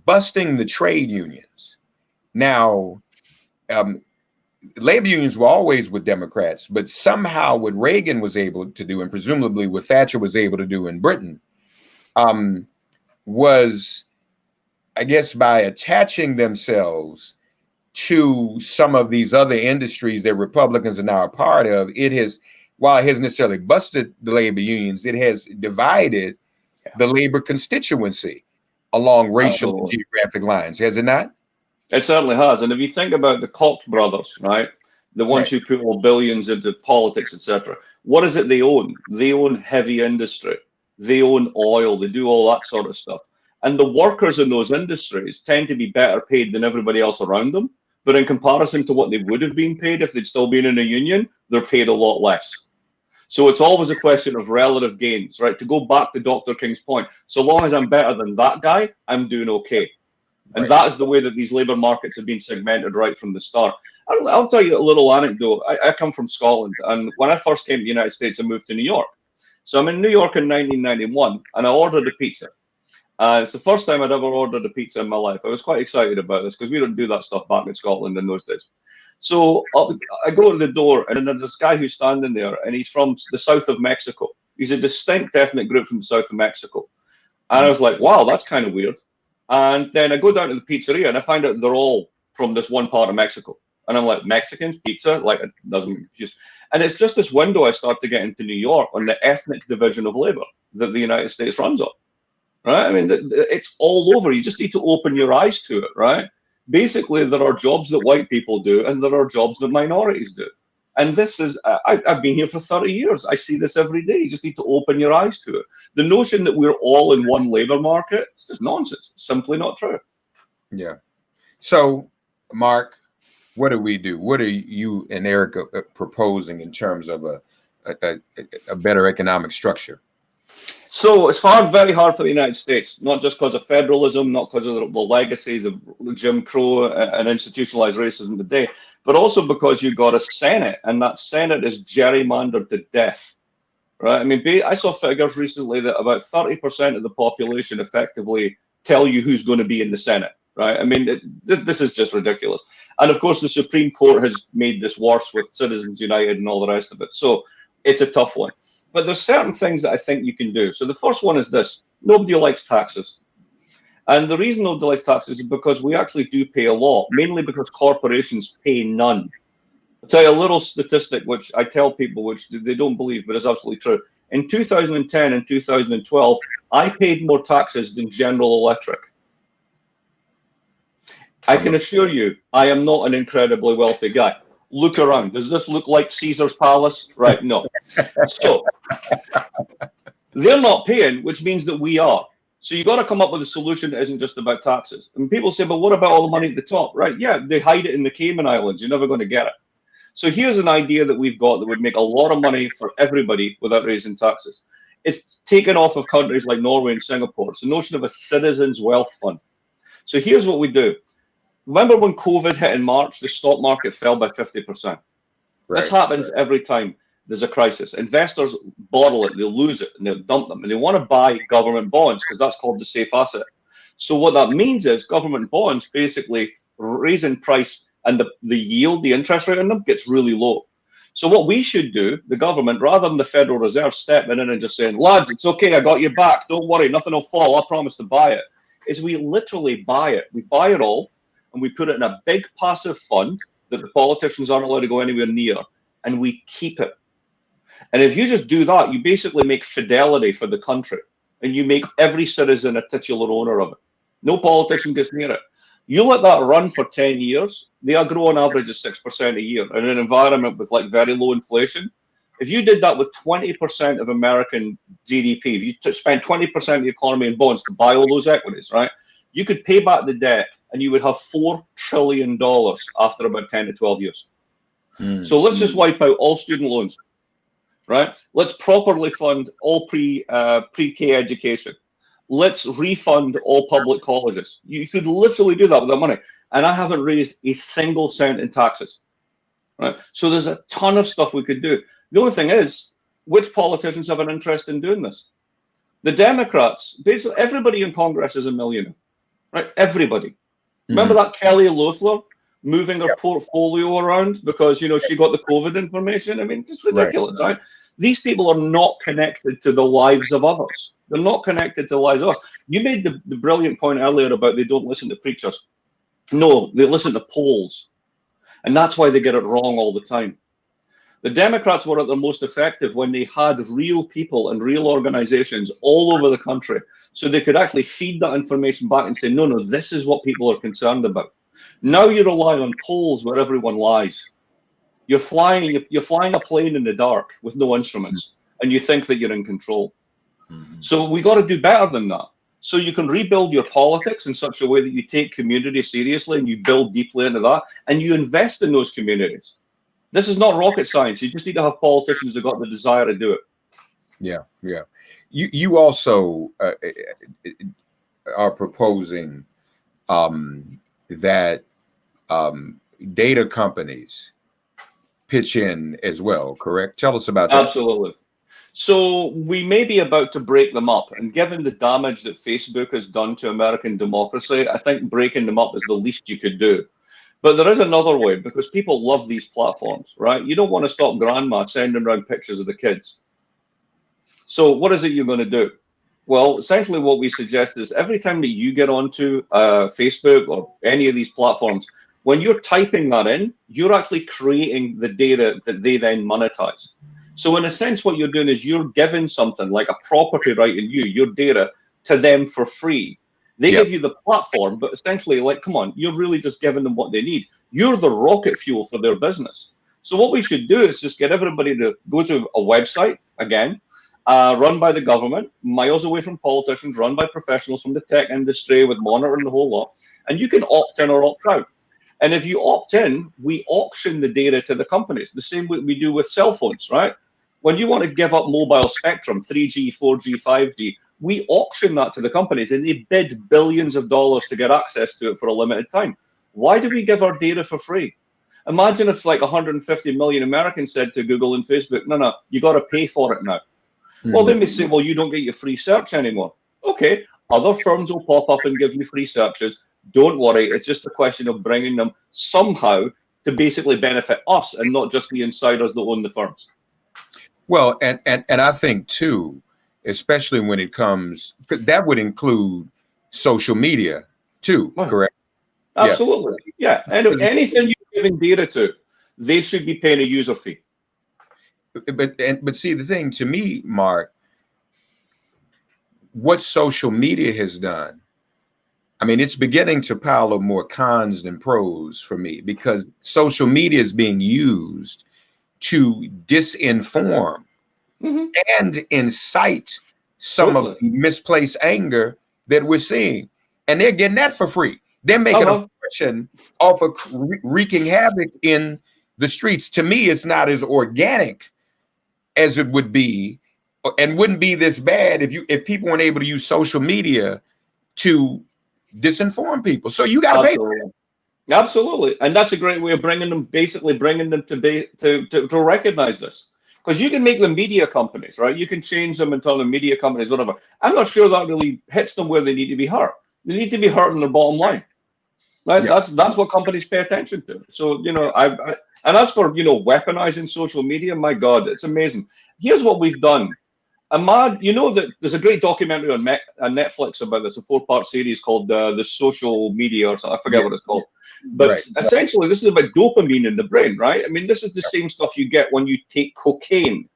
busting the trade unions. Now, labor unions were always with Democrats, but somehow what Reagan was able to do, and presumably what Thatcher was able to do in Britain, was, I guess, by attaching themselves to some of these other industries that Republicans are now a part of, it has, while it hasn't necessarily busted the labor unions, it has divided the labor constituency along racial and geographic lines, has it not? It certainly has. And if you think about the Koch brothers, right, the ones who put all billions into politics, etc., what is it they own? They own heavy industry. They own oil. They do all that sort of stuff. And the workers in those industries tend to be better paid than everybody else around them. But in comparison to what they would have been paid if they'd still been in a union, they're paid a lot less. So it's always a question of relative gains, right? To go back to Dr. King's point, so long as I'm better than that guy, I'm doing okay. And that is the way that these labor markets have been segmented right from the start. I'll tell you a little anecdote. I come from Scotland, and when I first came to the United States, I moved to New York. So I'm in New York in 1991, and I ordered a pizza. It's the first time I'd ever ordered a pizza in my life. I was quite excited about this because we don't do that stuff back in Scotland in those days. So I go to the door, and then there's this guy who's standing there, and he's from the south of Mexico. He's a distinct ethnic group from the south of Mexico. And I was like, wow, that's kind of weird. And then I go down to the pizzeria, and I find out they're all from this one part of Mexico. And I'm like, Mexicans, pizza? Like, it doesn't confuse. And it's just this window I start to get into New York on the ethnic division of labor that the United States runs on. Right? I mean, it's all over. You just need to open your eyes to it, right? Basically, there are jobs that white people do, and there are jobs that minorities do. And this is, I've been here for 30 years. I see this every day. You just need to open your eyes to it. The notion that we're all in one labor market, it's just nonsense. It's simply not true. Yeah. So, Mark, what do we do? What are you and Eric proposing in terms of a better economic structure? So it's very hard for the United States, not just because of federalism, not because of the legacies of Jim Crow and institutionalized racism today, but also because you've got a Senate, and that Senate is gerrymandered to death, right? I mean, I saw figures recently that about 30% of the population effectively tell you who's going to be in the Senate, right? I mean, this is just ridiculous. And of course, the Supreme Court has made this worse with Citizens United and all the rest of it. So it's a tough one. But there's certain things that I think you can do. So the first one is this: nobody likes taxes. And the reason nobody likes taxes is because we actually do pay a lot, mainly because corporations pay none. I'll tell you a little statistic, which I tell people, which they don't believe, but it's absolutely true. In 2010 and 2012, I paid more taxes than General Electric. I can assure you, I am not an incredibly wealthy guy. Look around. Does this look like Caesar's palace? Right, no. So they're not paying, which means that we are. So you've got to come up with a solution that isn't just about taxes. And people say, but what about all the money at the top? Right, yeah, they hide it in the Cayman Islands. You're never going to get it. So here's an idea that we've got that would make a lot of money for everybody without raising taxes. It's taken off of countries like Norway and Singapore. It's the notion of a citizens' wealth fund. So here's what we do. Remember when COVID hit in March, the stock market fell by 50%. This happens every time there's a crisis. Investors bottle it, they'll lose it, and they'll dump them. And they want to buy government bonds because that's called the safe asset. So what that means is government bonds basically raise in price, and the yield, the interest rate on them gets really low. So what we should do, the government, rather than the Federal Reserve stepping in and just saying, lads, it's okay, I got your back, don't worry, nothing will fall, I promise to buy it, is we literally buy it. We buy it all, and we put it in a big passive fund that the politicians aren't allowed to go anywhere near, and we keep it. And if you just do that, you basically make fidelity for the country, and you make every citizen a titular owner of it. No politician gets near it. You let that run for 10 years, they'll grow on average of 6% a year in an environment with like very low inflation. If you did that with 20% of American GDP, if you spent 20% of the economy in bonds to buy all those equities, right? You could pay back the debt, and you would have $4 trillion after about 10 to 12 years. So let's just wipe out all student loans, right? Let's properly fund all pre-K education. Let's refund all public colleges. You could literally do that with that money. And I haven't raised a single cent in taxes, right? So there's a ton of stuff we could do. The only thing is, which politicians have an interest in doing this? The Democrats, basically everybody in Congress is a millionaire. right? Everybody. Remember Mhm. that Kelly Loeffler moving her Yeah, portfolio around because, you know, she got the COVID information? I mean, it's right. ridiculous, right? These people are not connected to the lives of others. They're not connected to the lives of us. You made the brilliant point earlier about they don't listen to preachers. No, they listen to polls. And that's why they get it wrong all the time. The Democrats were at their most effective when they had real people and real organizations all over the country. So they could actually feed that information back and say, no, no, this is what people are concerned about. Now you rely on polls where everyone lies. You're flying a plane in the dark with no instruments, and you think that you're in control. Mhm. So we got to do better than that. So you can rebuild your politics in such a way that you take community seriously and you build deeply into that and you invest in those communities. This is not rocket science. You just need to have politicians who got the desire to do it. Yeah, yeah. You also are proposing that data companies pitch in as well, correct? Tell us about that. Absolutely. So we may be about to break them up. And given the damage that Facebook has done to American democracy, I think breaking them up is the least you could do. But there is another way because people love these platforms, right? You don't want to stop grandma sending around pictures of the kids. So what is it you're going to do? Well, essentially what we suggest is every time that you get onto Facebook or any of these platforms, when you're typing that in, you're actually creating the data that they then monetize. So in a sense, what you're doing is you're giving something like a property right in you, your data, to them for free. They Yeah. give you the platform, but essentially, like, come on, you're really just giving them what they need. You're the rocket fuel for their business. So what we should do is just get everybody to go to a website, again, run by the government, miles away from politicians, run by professionals from the tech industry with monitoring the whole lot, and you can opt in or opt out. And if you opt in, we auction the data to the companies, the same way we do with cell phones, right? When you want to give up mobile spectrum, 3G, 4G, 5G, we auction that to the companies and they bid billions of dollars to get access to it for a limited time. Why do we give our data for free? Imagine if like 150 million Americans said to Google and Facebook, no, no, you got to pay for it now. Well, they Mhm. may say, well, you don't get your free search anymore. Okay, other firms will pop up and give you free searches. Don't worry, it's just a question of bringing them somehow to basically benefit us and not just the insiders that own the firms. Well, and I think too, especially when it comes, 'cause that would include social media too, Well, correct? Yeah. absolutely. Yeah. And 'Cause- anything you're giving data to, they should be paying a user fee. but see, the thing to me, Mark, what social media has done, I mean, it's beginning to pile up more cons than pros for me because social media is being used to disinform Hmm. and incite some of Totally. the misplaced anger that we're seeing. And they're getting that for free. They're making a Uh-huh. fortune off of wreaking havoc in the streets. To me, it's not as organic as it would be and wouldn't be this bad if people weren't able to use social media to disinform people. So you got to pay. Absolutely. Absolutely, and that's a great way of bringing them, basically bringing them to recognize this, because you can make them media companies, right? You can change them and turn them media companies, whatever. I'm not sure that really hits them where they need to be hurt. They need to be hurt on their bottom line, right? Yeah. That's what companies pay attention to. So I and as for weaponizing social media, my God, it's amazing. Here's what we've done. Ahmad, you know that there's a great documentary on Netflix about this, a four-part series called The Social Media or something. I forget Yeah. what it's called. But Right. essentially, this is about dopamine in the brain, right? I mean, this is the same stuff you get when you take cocaine.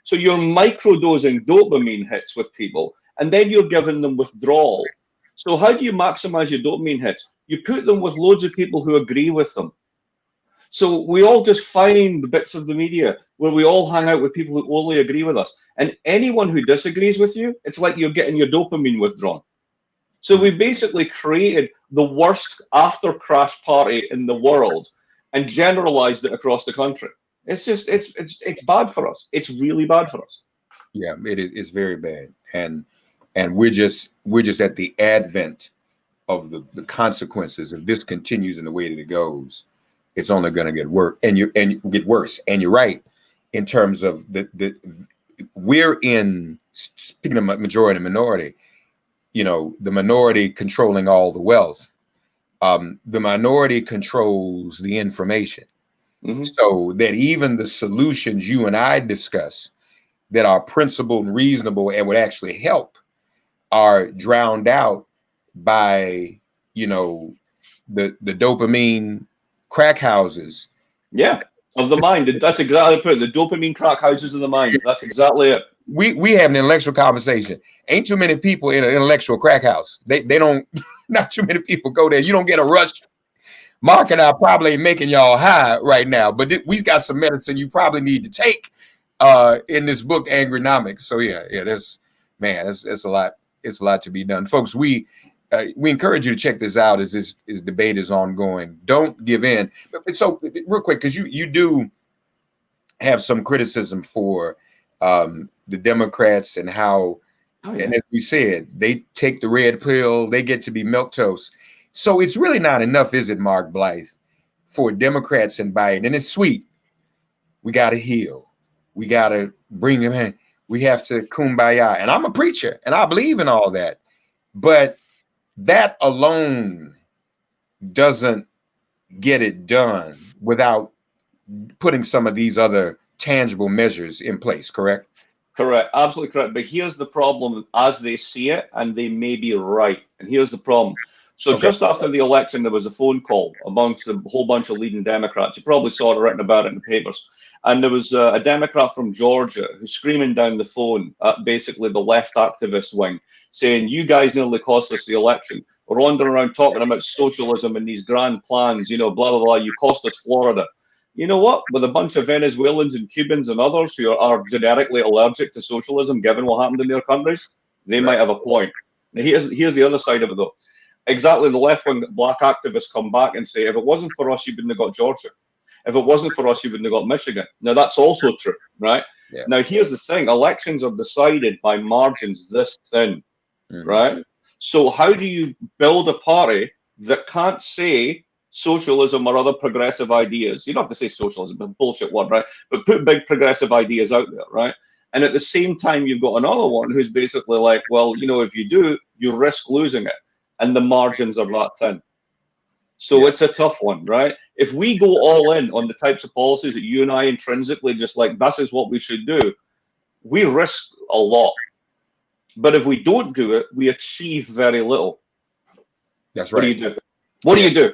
So you're microdosing dopamine hits with people, and then you're giving them withdrawal. So how do you maximize your dopamine hits? You put them with loads of people who agree with them. So we all just find the bits of the media where we all hang out with people who only agree with us. And anyone who disagrees with you, it's like you're getting your dopamine withdrawn. So we basically created the worst after crash party in the world and generalized it across the country. It's just it's bad for us. It's really bad for us. Yeah, it is. It's very bad, and we're just at the advent of the consequences. If this continues in the way that it goes, it's only going to get worse, and get worse. And you're right in terms of the we're in, speaking of majority and minority. you know, the minority controlling all the wealth. The minority controls the information. So that even the solutions you and I discuss that are principled and reasonable and would actually help are drowned out by, you know, the dopamine crack houses. Yeah, of the mind. That's exactly it. The dopamine crack houses of the mind. That's exactly it. We have an intellectual conversation. Ain't too many people in an intellectual crack house. They don't, not too many people go there. You don't get a rush. Mark and I probably making y'all high right now, but we got some medicine you probably need to take in this book, Angrynomics. So yeah, that's, man, it's a lot. It's a lot to be done, folks. We encourage you to check this out as this debate is ongoing. Don't give in. But so real quick, because you do have some criticism for the Democrats and how, and as we said, they take the red pill, they get to be milquetoast. So it's really not enough, is it, Mark Blyth, for Democrats and Biden? And it's sweet. We got to heal. We got to bring them in. We have to kumbaya. And I'm a preacher, and I believe in all that. But that alone doesn't get it done without putting some of these other tangible measures in place, correct? Correct, absolutely correct. But here's the problem as they see it, and they may be right. And here's the problem. So just after the election, there was a phone call amongst a whole bunch of leading Democrats. You probably saw it written about it in the papers. And there was a Democrat from Georgia who's screaming down the phone at basically the left activist wing, saying, you guys nearly cost us the election. We're wandering around talking about socialism and these grand plans, you know, blah, blah, blah. You cost us Florida. You know what? With a bunch of Venezuelans and Cubans and others who are generically allergic to socialism, given what happened in their countries, they might have a point. Now, here's the other side of it, though. Exactly, the left-wing black activists come back and say, if it wasn't for us, you wouldn't have got Georgia. If it wasn't for us, you wouldn't have got Michigan. Now, that's also true, right? Yeah. Now, here's the thing. Elections are decided by margins this thin, right? So how do you build a party that can't say socialism or other progressive ideas? You don't have to say socialism, but bullshit word, right? But put big progressive ideas out there, right? And at the same time, you've got another one who's basically like, well, you know, if you do, you risk losing it. And the margins are that thin. So it's a tough one, right? If we go all in on the types of policies that you and I intrinsically just like, this is what we should do, we risk a lot. But if we don't do it, we achieve very little. That's right. What do you do? What do you do?